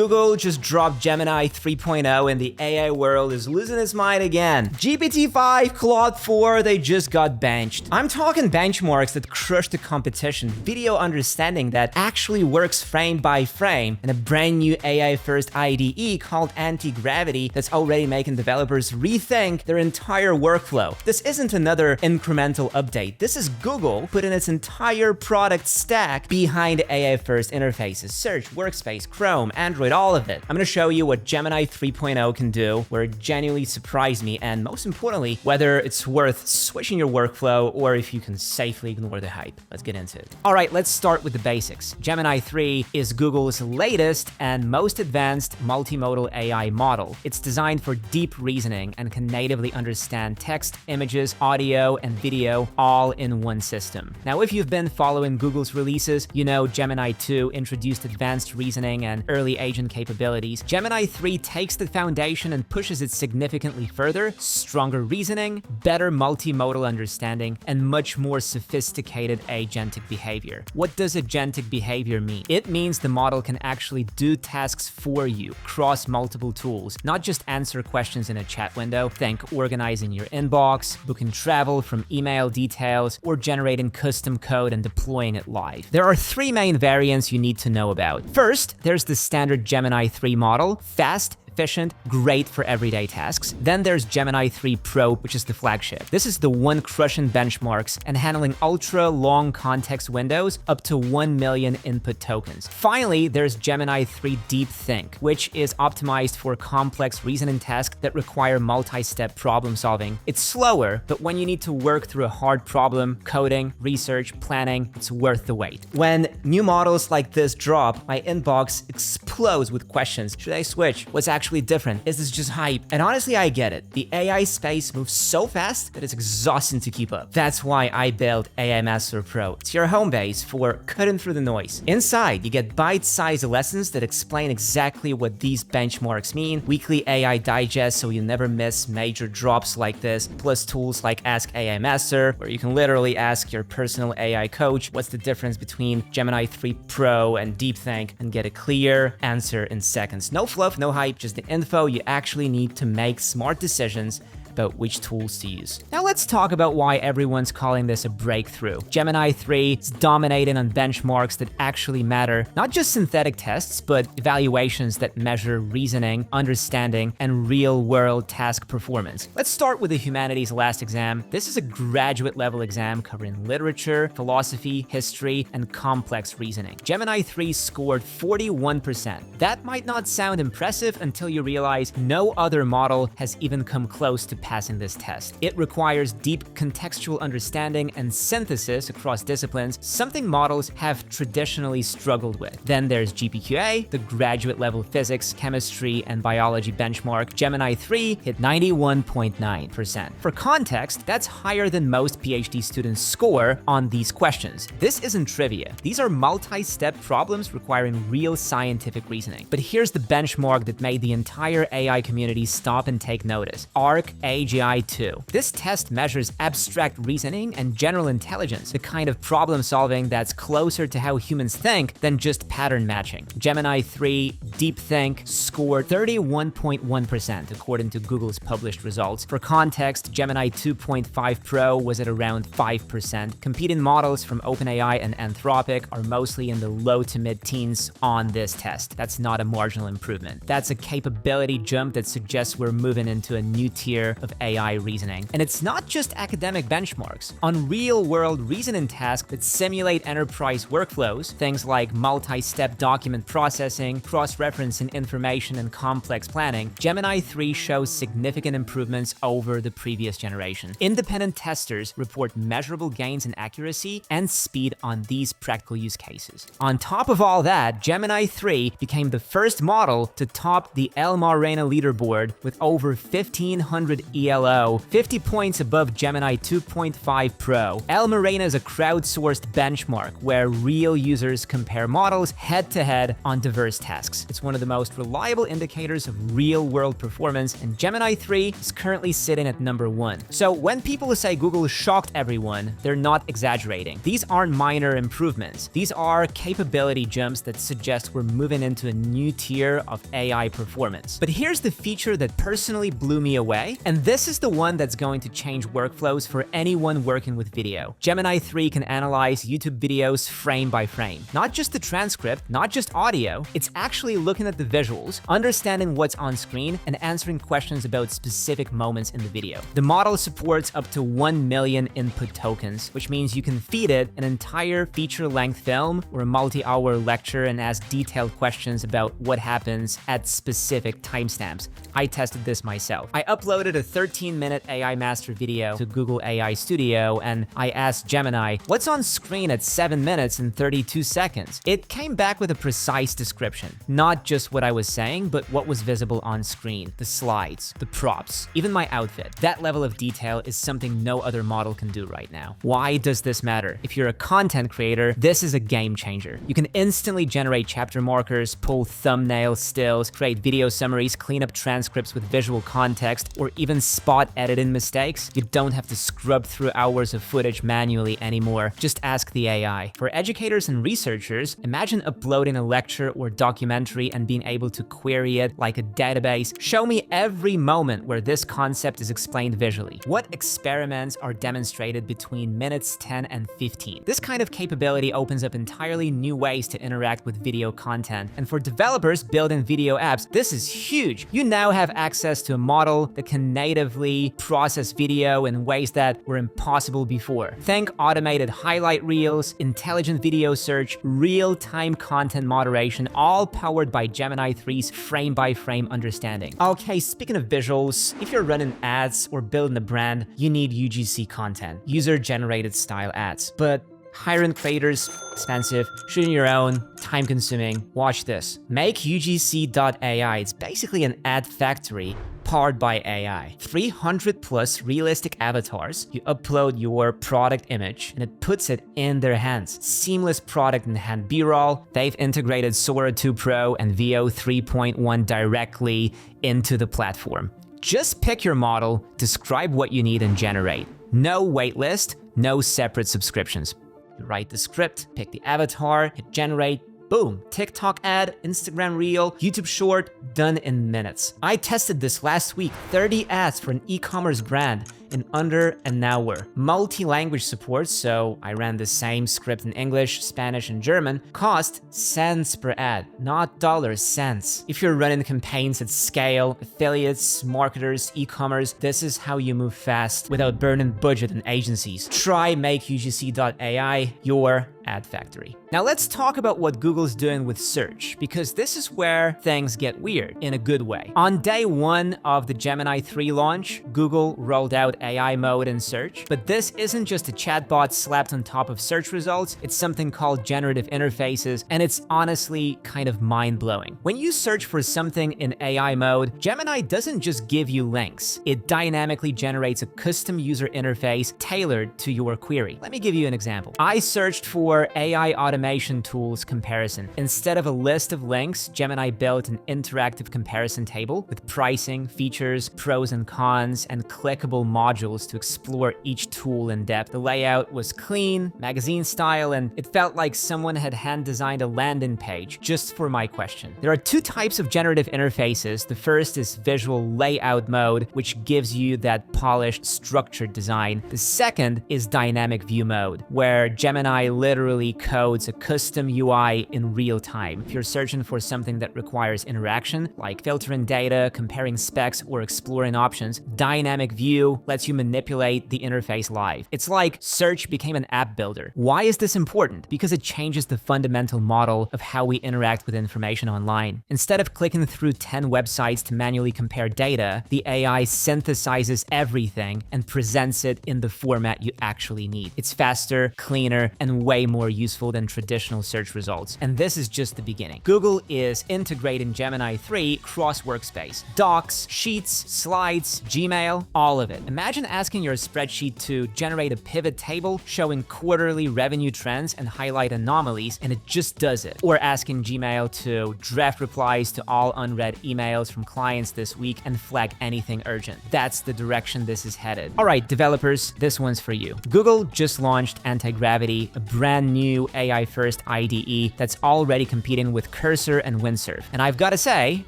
Google just dropped Gemini 3.0 and the AI world is losing its mind again. GPT-5, Claude 4, they just got benched. I'm talking benchmarks that crush the competition, video understanding that actually works frame by frame, and a brand new AI-first IDE called Antigravity that's already making developers rethink their entire workflow. This isn't another incremental update. This is Google putting its entire product stack behind AI-first interfaces. Search, Workspace, Chrome, Android, all of it. I'm gonna show you what Gemini 3.0 can do, where it genuinely surprised me, and most importantly, whether it's worth switching your workflow or if you can safely ignore the hype. Let's get into it. All right, let's start with the basics. Gemini 3 is Google's latest and most advanced multimodal AI model. It's designed for deep reasoning and can natively understand text, images, audio, and video all in one system. Now, if you've been following Google's releases, you know Gemini 2 introduced advanced reasoning and early agent capabilities. Gemini 3 takes the foundation and pushes it significantly further: stronger reasoning, better multimodal understanding, and much more sophisticated agentic behavior. What does agentic behavior mean? It means the model can actually do tasks for you across multiple tools, not just answer questions in a chat window. Think organizing your inbox, booking travel from email details, or generating custom code and deploying it live. There are three main variants you need to know about. First, there's the standard Gemini 3 model: fast, efficient, great for everyday tasks. Then there's Gemini 3 Pro, which is the flagship. This is the one crushing benchmarks and handling ultra long context windows up to 1 million input tokens. Finally, there's Gemini 3 Deep Think, which is optimized for complex reasoning tasks that require multi-step problem solving. It's slower, but when you need to work through a hard problem, coding, research, planning, it's worth the wait. When new models like this drop, my inbox explodes with questions. Should I switch? What's actually different? Is this just hype? And honestly, I get it. The AI space moves so fast that it's exhausting to keep up. That's why I built AI Master Pro. It's your home base for cutting through the noise. Inside, you get bite-sized lessons that explain exactly what these benchmarks mean, weekly AI digests so you never miss major drops like this, plus tools like Ask AI Master, where you can literally ask your personal AI coach what's the difference between Gemini 3 Pro and Deep Think and get a clear answer in seconds. No fluff, no hype, just the info you actually need to make smart decisions about which tools to use. Now let's talk about why everyone's calling this a breakthrough. Gemini 3 is dominating on benchmarks that actually matter, not just synthetic tests, but evaluations that measure reasoning, understanding, and real-world task performance. Let's start with the Humanities Last Exam. This is a graduate-level exam covering literature, philosophy, history, and complex reasoning. Gemini 3 scored 41%. That might not sound impressive until you realize no other model has even come close to passing this test. It requires deep contextual understanding and synthesis across disciplines, something models have traditionally struggled with. Then there's GPQA, the graduate-level physics, chemistry, and biology benchmark. Gemini 3 hit 91.9%. For context, that's higher than most PhD students score on these questions. This isn't trivia. These are multi-step problems requiring real scientific reasoning. But here's the benchmark that made the entire AI community stop and take notice: ARC AGI 2. This test measures abstract reasoning and general intelligence, the kind of problem solving that's closer to how humans think than just pattern matching. Gemini 3 Deep Think scored 31.1% according to Google's published results. For context, Gemini 2.5 Pro was at around 5%. Competing models from OpenAI and Anthropic are mostly in the low to mid-teens on this test. That's not a marginal improvement. That's a capability jump that suggests we're moving into a new tier of AI reasoning. And it's not just academic benchmarks. On real-world reasoning tasks that simulate enterprise workflows, things like multi-step document processing, cross-referencing information, and complex planning, Gemini 3 shows significant improvements over the previous generation. Independent testers report measurable gains in accuracy and speed on these practical use cases. On top of all that, Gemini 3 became the first model to top the LMArena leaderboard with over 1,500 ELO, 50 points above Gemini 2.5 Pro. LMArena is a crowdsourced benchmark where real users compare models head-to-head on diverse tasks. It's one of the most reliable indicators of real-world performance, and Gemini 3 is currently sitting at number 1. So when people say Google shocked everyone, they're not exaggerating. These aren't minor improvements. These are capability jumps that suggest we're moving into a new tier of AI performance. But here's the feature that personally blew me away, and this is the one that's going to change workflows for anyone working with video. Gemini 3 can analyze YouTube videos frame by frame. Not just the transcript, not just audio, it's actually looking at the visuals, understanding what's on screen, and answering questions about specific moments in the video. The model supports up to 1 million input tokens, which means you can feed it an entire feature-length film or a multi-hour lecture and ask detailed questions about what happens at specific timestamps. I tested this myself. I uploaded a 13-minute AI master video to Google AI Studio, and I asked Gemini, what's on screen at 7 minutes and 32 seconds? It came back with a precise description. Not just what I was saying, but what was visible on screen, the slides, the props, even my outfit. That level of detail is something no other model can do right now. Why does this matter? If you're a content creator, this is a game changer. You can instantly generate chapter markers, pull thumbnail stills, create video summaries, clean up transcripts with visual context, or even spot editing mistakes. You don't have to scrub through hours of footage manually anymore. Just ask the AI. For educators and researchers, imagine uploading a lecture or documentary and being able to query it like a database. Show me every moment where this concept is explained visually. What experiments are demonstrated between minutes 10 and 15? This kind of capability opens up entirely new ways to interact with video content. And for developers building video apps, this is huge. You now have access to a model that can natively process video in ways that were impossible before. Think automated highlight reels, intelligent video search, real-time content moderation, all powered by Gemini 3's frame-by-frame understanding. Okay, speaking of visuals, if you're running ads or building a brand, you need UGC content, user-generated style ads. But hiring creators, expensive, shooting your own, time-consuming. Watch this. Make UGC.ai. It's basically an ad factory powered by AI. 300 plus realistic avatars. You upload your product image and it puts it in their hands. Seamless product in hand B-roll. They've integrated Sora 2 Pro and VO 3.1 directly into the platform. Just pick your model, describe what you need, and generate. No waitlist, no separate subscriptions. You write the script, pick the avatar, hit generate, boom, TikTok ad, Instagram reel, YouTube short, done in minutes. I tested this last week, 30 ads for an e-commerce brand in under an hour. Multi-language support, so I ran the same script in English, Spanish, and German, cost cents per ad, not dollars, cents. If you're running campaigns at scale, affiliates, marketers, e-commerce, this is how you move fast without burning budget and agencies. Try makeugc.ai, your ad factory. Now let's talk about what Google's doing with search, because this is where things get weird in a good way. On day 1 of the Gemini 3 launch, Google rolled out AI mode in search, but this isn't just a chatbot slapped on top of search results, it's something called generative interfaces, and it's honestly kind of mind-blowing. When you search for something in AI mode, Gemini doesn't just give you links, it dynamically generates a custom user interface tailored to your query. Let me give you an example. I searched for AI automation tools comparison. Instead of a list of links, Gemini built an interactive comparison table with pricing, features, pros and cons, and clickable modules to explore each tool in depth. The layout was clean, magazine style, and it felt like someone had hand-designed a landing page just for my question. There are 2 types of generative interfaces. The first is visual layout mode, which gives you that polished, structured design. The second is dynamic view mode, where Gemini literally codes a custom UI in real time. If you're searching for something that requires interaction, like filtering data, comparing specs, or exploring options, dynamic view lets you manipulate the interface live. It's like search became an app builder. Why is this important? Because it changes the fundamental model of how we interact with information online. Instead of clicking through 10 websites to manually compare data, the AI synthesizes everything and presents it in the format you actually need. It's faster, cleaner, and way more useful than traditional search results. And this is just the beginning. Google is integrating Gemini 3 across Workspace. Docs, Sheets, Slides, Gmail, all of it. Imagine asking your spreadsheet to generate a pivot table showing quarterly revenue trends and highlight anomalies, and it just does it. Or asking Gmail to draft replies to all unread emails from clients this week and flag anything urgent. That's the direction this is headed. All right, developers, this one's for you. Google just launched Antigravity, a brand new AI-first IDE that's already competing with Cursor and Windsurf. And I've got to say,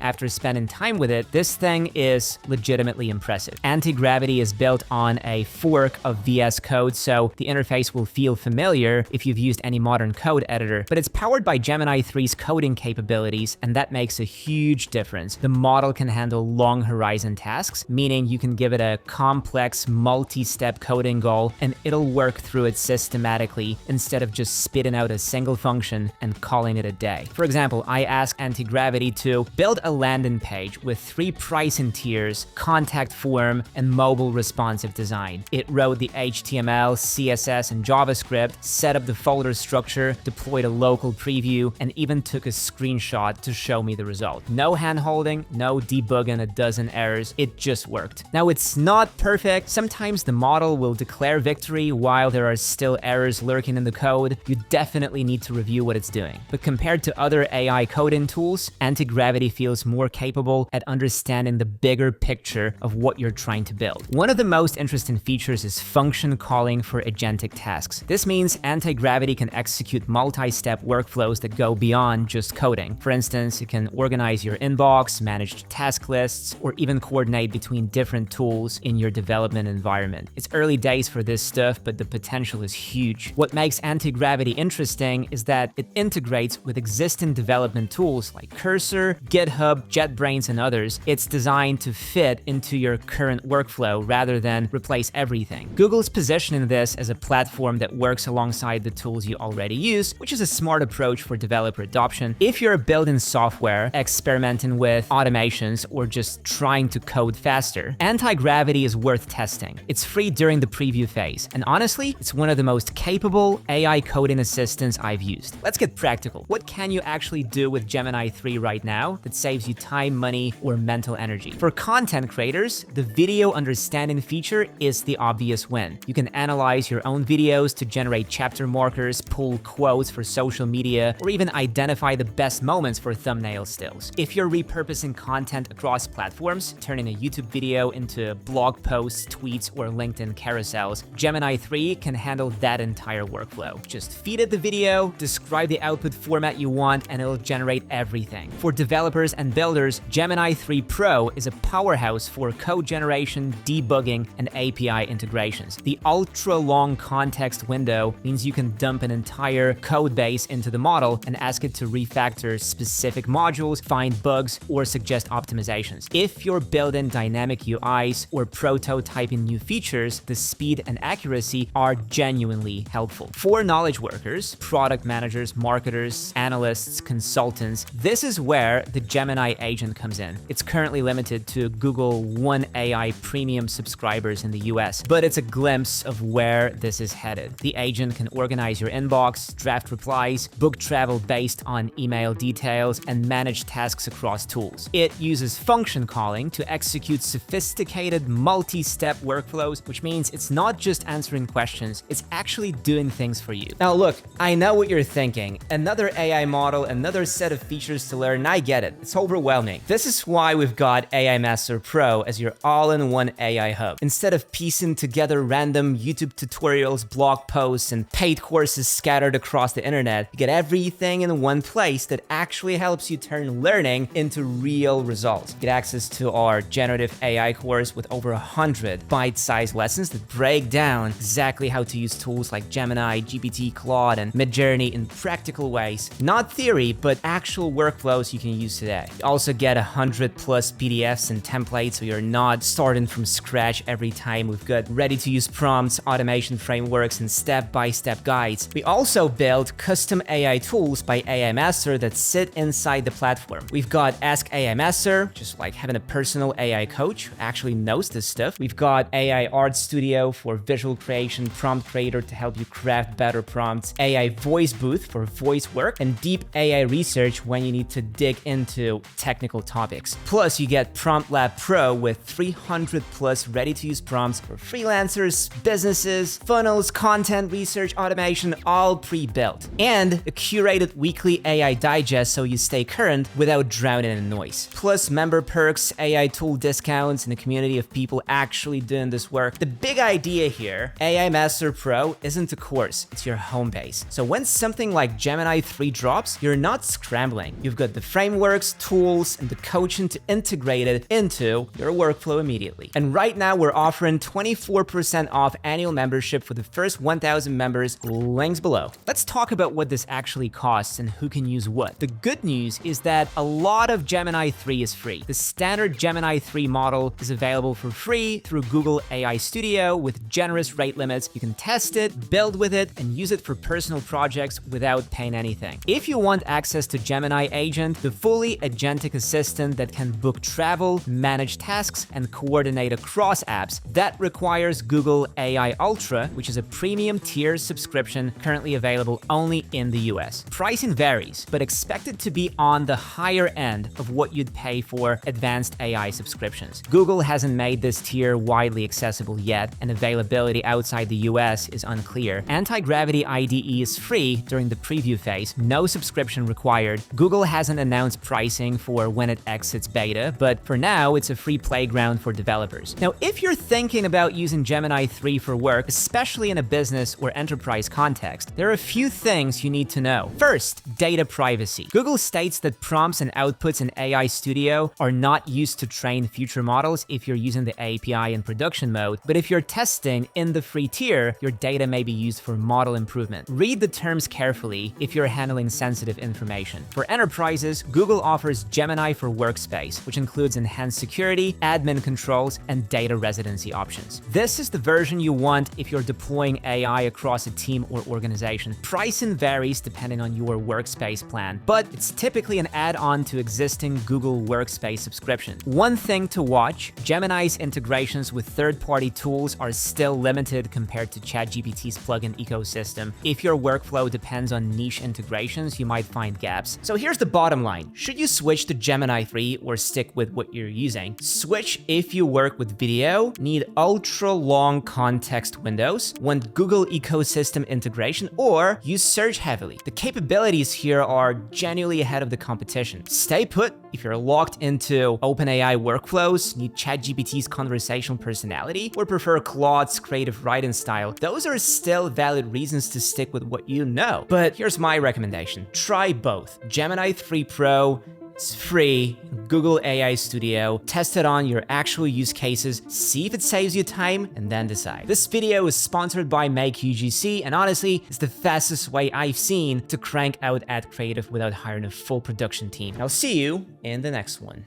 after spending time with it, this thing is legitimately impressive. Antigravity is built on a fork of VS Code, so the interface will feel familiar if you've used any modern code editor, but it's powered by Gemini 3's coding capabilities, and that makes a huge difference. The model can handle long horizon tasks, meaning you can give it a complex multi-step coding goal and it'll work through it systematically instead of just spitting out a single function and calling it a day. For example, I asked Antigravity to build a landing page with 3 pricing tiers, contact form, and mobile responsive design. It wrote the HTML, CSS, and JavaScript, set up the folder structure, deployed a local preview, and even took a screenshot to show me the result. No hand-holding, no debugging a dozen errors, it just worked. Now, it's not perfect. Sometimes the model will declare victory while there are still errors lurking in the code. You definitely need to review what it's doing. But compared to other AI coding tools, Antigravity feels more capable at understanding the bigger picture of what you're trying to build. One of the most interesting features is function calling for agentic tasks. This means Antigravity can execute multi-step workflows that go beyond just coding. For instance, it can organize your inbox, manage task lists, or even coordinate between different tools in your development environment. It's early days for this stuff, but the potential is huge. What makes Antigravity interesting is that it integrates with existing development tools like Cursor, GitHub, JetBrains, and others. It's designed to fit into your current workflow rather than replace everything. Google's positioning this as a platform that works alongside the tools you already use, which is a smart approach for developer adoption. If you're building software, experimenting with automations, or just trying to code faster, Antigravity is worth testing. It's free during the preview phase, and honestly, it's one of the most capable AI coding assistants I've used. Let's get practical. What can you actually do with Gemini 3 right now that saves you time, money, or mental energy? For content creators, the video understanding feature is the obvious win. You can analyze your own videos to generate chapter markers, pull quotes for social media, or even identify the best moments for thumbnail stills. If you're repurposing content across platforms, turning a YouTube video into blog posts, tweets, or LinkedIn carousels, Gemini 3 can handle that entire workflow. Just feed it the video, describe the output format you want, and it'll generate everything. For developers and builders, Gemini 3 Pro is a powerhouse for code generation, debugging, and API integrations. The ultra-long context window means you can dump an entire code base into the model and ask it to refactor specific modules, find bugs, or suggest optimizations. If you're building dynamic UIs or prototyping new features, the speed and accuracy are genuinely helpful. For knowledge workers, product managers, marketers, analysts, consultants, this is where the Gemini agent comes in. It's currently limited to Google One AI premium subscribers in the US, but it's a glimpse of where this is headed. The agent can organize your inbox, draft replies, book travel based on email details, and manage tasks across tools. It uses function calling to execute sophisticated multi-step workflows, which means it's not just answering questions, it's actually doing things for you. Now look, I know what you're thinking. Another AI model, another set of features to learn, I get it. It's overwhelming. This is why we've got AI Master Pro as your all-in-one AI hub. Instead of piecing together random YouTube tutorials, blog posts, and paid courses scattered across the internet, you get everything in one place that actually helps you turn learning into real results. Get access to our Generative AI course with over 100 bite-sized lessons that break down exactly how to use tools like Gemini, GPT, Claude, and Midjourney in practical ways. Not theory, but actual workflows you can use today. You also get 100 plus PDFs and templates, so you're not starting from scratch every time. We've got ready-to-use prompts, automation frameworks, and step-by-step guides. We also build custom AI tools by AI Master that sit inside the platform. We've got Ask AI Master, just like having a personal AI coach who actually knows this stuff. We've got AI Art Studio for visual creation, prompt creator to help you craft better prompts, AI voice booth for voice work, and deep AI research when you need to dig into technical topics. Plus, you get Prompt Lab Pro with 300 plus ready-to-use prompts for freelancers, businesses, funnels, content research, automation, all pre-built. And a curated weekly AI digest so you stay current without drowning in noise. Plus, member perks, AI tool discounts, and a community of people actually doing this work. The big idea here, AI Master Pro isn't a course, it's your home base. So when something like Gemini 3 drops, you're not scrambling. You've got the frameworks, tools, and the coaching to integrate it into your workflow immediately. And right now we're offering 24% off annual membership for the first 1,000 members, links below. Let's talk about what this actually costs and who can use what. The good news is that a lot of Gemini 3 is free. The standard Gemini 3 model is available for free through Google AI Studio with generous rate limits. You can test it, build with it, and use it for personal projects without paying anything. If you want access to Gemini Agent, the fully agentic assistant that can book travel, manage tasks, and coordinate across apps, that requires Google AI Ultra, which is a premium tier subscription currently available only in the US. Pricing varies, but expect it to be on the higher end of what you'd pay for advanced AI subscriptions. Google hasn't made this tier widely accessible yet, and availability outside the US is unclear. Antigravity IDE is free during the preview phase, no subscription required. Google hasn't announced pricing for when it exits beta, but for now, it's a free playground for developers. Now, if you're thinking about using Gemini 3 for work, especially in a business or enterprise context, there are a few things you need to know. First, data privacy. Google states that prompts and outputs in AI Studio are not used to train future models if you're using the API in production mode, but if you're testing in the free tier, your data may be used for model improvement. Read the terms carefully if you're handling sensitive information. For enterprises, Google offers Gemini for Workspace, which includes enhanced security, admin controls, and data residency options. This is the version you want if you're deploying AI across a team or organization. Pricing varies depending on your Workspace plan, but it's typically an add-on to existing Google Workspace subscriptions. One thing to watch, Gemini's integrations with third-party tools are still limited compared to ChatGPT's plugin ecosystem. If your workflow depends on niche integrations, you might find gaps. So here's the bottom line. Should you switch to Gemini 3 or stick with what you're using? Switch if you work with video, need ultra-long context windows, want Google ecosystem integration, or use search heavily. The capabilities here are genuinely ahead of the competition. Stay put if you're locked into OpenAI workflows, need ChatGPT's conversational personality, or prefer Claude's creative writing style. Those are still valid reasons to stick with what you know. But here's my recommendation. Try both. Gemini 3 Pro, it's free, Google AI Studio, test it on your actual use cases, see if it saves you time, and then decide. This video is sponsored by Make UGC, and honestly, it's the fastest way I've seen to crank out ad creative without hiring a full production team. I'll see you in the next one.